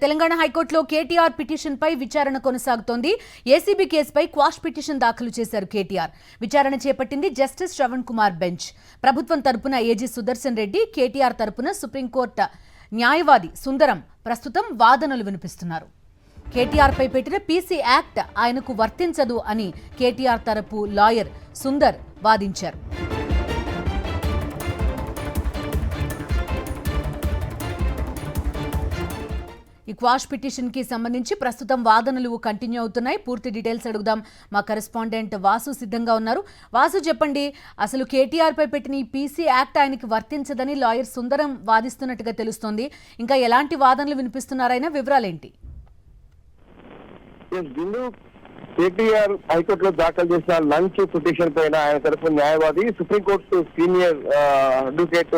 తెలంగాణ హైకోర్టులో కేటీఆర్ పిటిషన్ పై విచారణ కొనసాగుతోంది. ఏసీబీ కేసుపై క్వాష్ పిటిషన్ దాఖలు చేశారు కేటీఆర్. విచారణ చేపట్టింది జస్టిస్ శ్రవణ్ కుమార్ బెంచ్. ప్రభుత్వం తరపున ఏజీ సుదర్శన్ రెడ్డి, కేటీఆర్ తరపున సుప్రీంకోర్టు న్యాయవాది సుందరం ప్రస్తుతం వాదనలు వినిపిస్తున్నారు. కేటీఆర్ పై పెట్టిన పీసీ యాక్ట్ ఆయనకు వర్తించదు అని కేటీఆర్ తరపు లాయర్ సుందర్ వాదించారు. ఈ క్వాష్ పిటిషన్ కి సంబంధించి ప్రస్తుతం వాదనలు కంటిన్యూ అవుతున్నాయి. పూర్తి డీటెయిల్స్ అడుగుదాం. మా కరెస్పాండెంట్ వాసు సిద్ధంగా ఉన్నారు. వాసు, చెప్పండి, అసలు కేటీఆర్ పై పెట్టిన ఈ పీసీ యాక్ట్ ఆయనకి వర్తించదని లాయర్ సుందరం వాదిస్తున్నట్టుగా తెలుస్తోంది. ఇంకా ఎలాంటి వాదనలు వినిపిస్తున్నారైనా వివరాలేంటి? కేటీఆర్ హైకోర్టులో దాఖలు చేసిన లంచ్ పిటిషన్ పైన ఆయన తరఫున న్యాయవాది సుప్రీంకోర్టు సీనియర్ అడ్వకేట్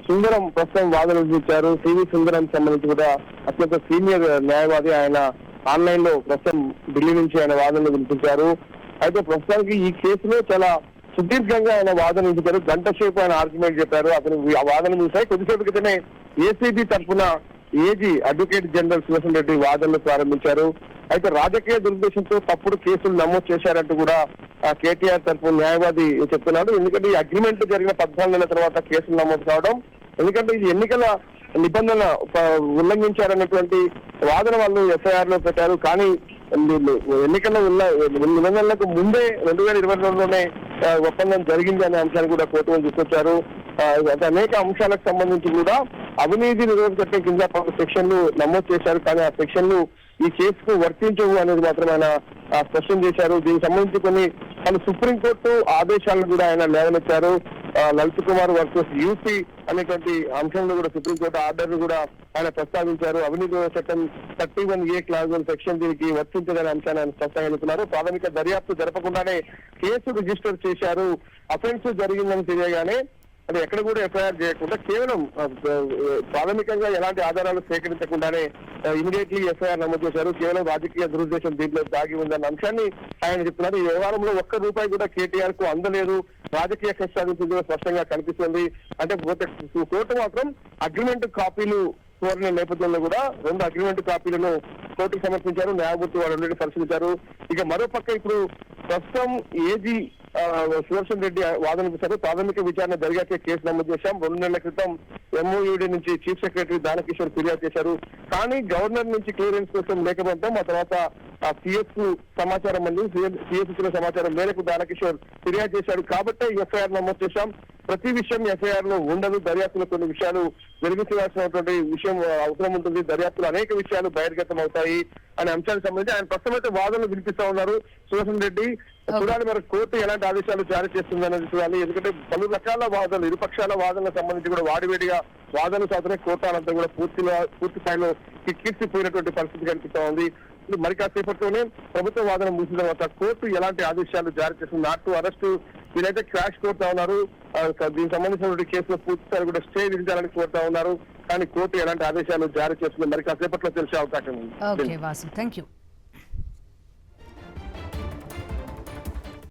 సుందరం ప్రస్తుతం వాదనలు వినిపించారు. సివి సుందరం సంబంధించి కూడా అత్యంత సీనియర్ న్యాయవాది. ఆయన ఆన్లైన్ లో ప్రస్తుతం ఢిల్లీ నుంచి ఆయన వాదనలు వినిపించారు. అయితే ప్రస్తుతానికి ఈ కేసులో చాలా సుదీర్ఘంగా ఆయన వాదన వినిపించారు. గంట సేపు ఆయన ఆర్గ్యుమెంట్ చెప్పారు. అతను ఆ వాదన చూసాయి. కొద్దిసేపు క్రితమే ఏసీబీ తరఫున AG advocate general Sudarshan Reddy వాదనలు ప్రారంభించారు. అయితే రాజకీయ దురుద్దేశంతో తప్పుడు కేసులు నమోదు చేశారంటూ కూడా కేటీఆర్ తరఫు న్యాయవాది చెప్తున్నాడు. ఎందుకంటే ఈ అగ్రిమెంట్ జరిగిన 14 నెలల తర్వాత కేసులు నమోదు కావడం, ఎందుకంటే ఇది ఎన్నికల నిబంధన ఉల్లంఘించారనేటువంటి వాదన వాళ్ళు ఎఫ్ఐఆర్ లో పెట్టారు. కానీ ఎన్నికల నిబంధనలకు ముందే 2022లోనే ఒప్పందం జరిగింది అనే అంశాన్ని కూడా కోర్టు వాళ్ళు తీసుకొచ్చారు. అనేక అంశాలకు సంబంధించి కూడా అవినీతి నిరోధక చట్టం కింద సెక్షన్లు నమోదు చేశారు. కానీ ఆ సెక్షన్లు ఈ కేసుకు వర్తించవు అనేది మాత్రం ఆయన స్పష్టం చేశారు. దీనికి సంబంధించి పలు సుప్రీంకోర్టు ఆదేశాలను కూడా ఆయన లేవనెత్తారు. లలిత్ కుమార్ వర్సెస్ యూపీ అనేటువంటి అంశంలో కూడా సుప్రీంకోర్టు ఆర్డర్ కూడా ఆయన ప్రస్తావించారు. అవినీతి చట్టం 31A క్లాజ్ సెక్షన్ దీనికి వర్తించదనే అంశాన్ని ఆయన స్పష్టంగా చెబుతున్నారు. ప్రాథమిక దర్యాప్తు జరపకుండానే కేసు రిజిస్టర్ చేశారు. అఫెన్స్ జరిగిందని తెలియగానే అది ఎక్కడ కూడా ఎఫ్ఐఆర్ చేయకుండా కేవలం ప్రాథమికంగా ఎలాంటి ఆధారాలు సేకరించకుండానే ఇమీడియట్లీ ఎఫ్ఐఆర్ నమోదు చేశారు. కేవలం రాజకీయ దురుద్దేశం దీంట్లో దాగి ఉందన్న అంశాన్ని ఆయన చెప్తున్నారు. ఈ వ్యవహారంలో ₹1 కూడా కేటీఆర్ కు అందలేదు. రాజకీయ కక్ష సాధించింది స్పష్టంగా కనిపిస్తుంది. అంటే కోర్టు మాత్రం అగ్రిమెంట్ కాపీలు కోరిన నేపథ్యంలో కూడా 2 అగ్రిమెంట్ కాపీలను కోర్టుకు సమర్పించారు. న్యాయమూర్తి వాళ్ళు ఆల్రెడీ పరిశీలించారు. ఇక మరోపక్క ఇప్పుడు ప్రస్తుతం ఏజీ సుదర్శన్ రెడ్డి వాదన చేశారు. ప్రాథమిక విచారణ జరిగాకే కేసు నమోదు చేశాం. 2 నెలల క్రితం ఎంఓయూడీ నుంచి చీఫ్ సెక్రటరీ దానకిషోర్ ఫిర్యాదు చేశారు. కానీ గవర్నర్ నుంచి క్లియరెన్స్ కోసం లేకపోవడం, ఆ తర్వాత సిఎస్ సమాచారం అంది. సిఎస్ ఇచ్చిన సమాచారం మేరకు దానకిషోర్ ఫిర్యాదు చేశారు. కాబట్టే ఎఫ్ఐఆర్ నమోదు చేశాం. ప్రతి విషయం ఎఫ్ఐఆర్ లో ఉండదు. దర్యాప్తులో కొన్ని విషయాలు వెలిగించాల్సినటువంటి విషయం అవసరం ఉంటుంది. దర్యాప్తులో అనేక విషయాలు బహిర్గతం అవుతాయి అనే అంశానికి సంబంధించి ఆయన ప్రస్తుతం అయితే వాదనలు వినిపిస్తా ఉన్నారు సుదర్శన్ రెడ్డి. చూడాలి మరి కోర్టు ఎలాంటి ఆదేశాలు జారీ చేస్తుంది అనేది చూడాలి. ఎందుకంటే పలు రకాల వాదనలు, ఇరుపక్షాల వాదనలకు సంబంధించి కూడా వాడివేడిగా వాదనలు సాగుతున్నాయి. కోర్టు అనంతా కూడా పూర్తి స్థాయిలో కిక్కిరిసిపోయినటువంటి పరిస్థితి కనిపిస్తా ఉంది. మరి కాసేపట్లోనే ప్రభుత్వ వాదన ముగిసిన తర్వాత కోర్టు ఎలాంటి ఆదేశాలు జారీ చేస్తుంది. నాట్ టు అరెస్ట్ వీరైతే క్రాష్ కోరుతా ఉన్నారు. దీనికి సంబంధించినటువంటి కేసులో పూర్తి స్థాయి కూడా స్టే విధించాలని కోరుతా ఉన్నారు. కానీ కోర్టు ఎలాంటి ఆదేశాలు జారీ చేస్తుంది మరి కాసేపట్లో తెలిసే అవకాశం ఉంది.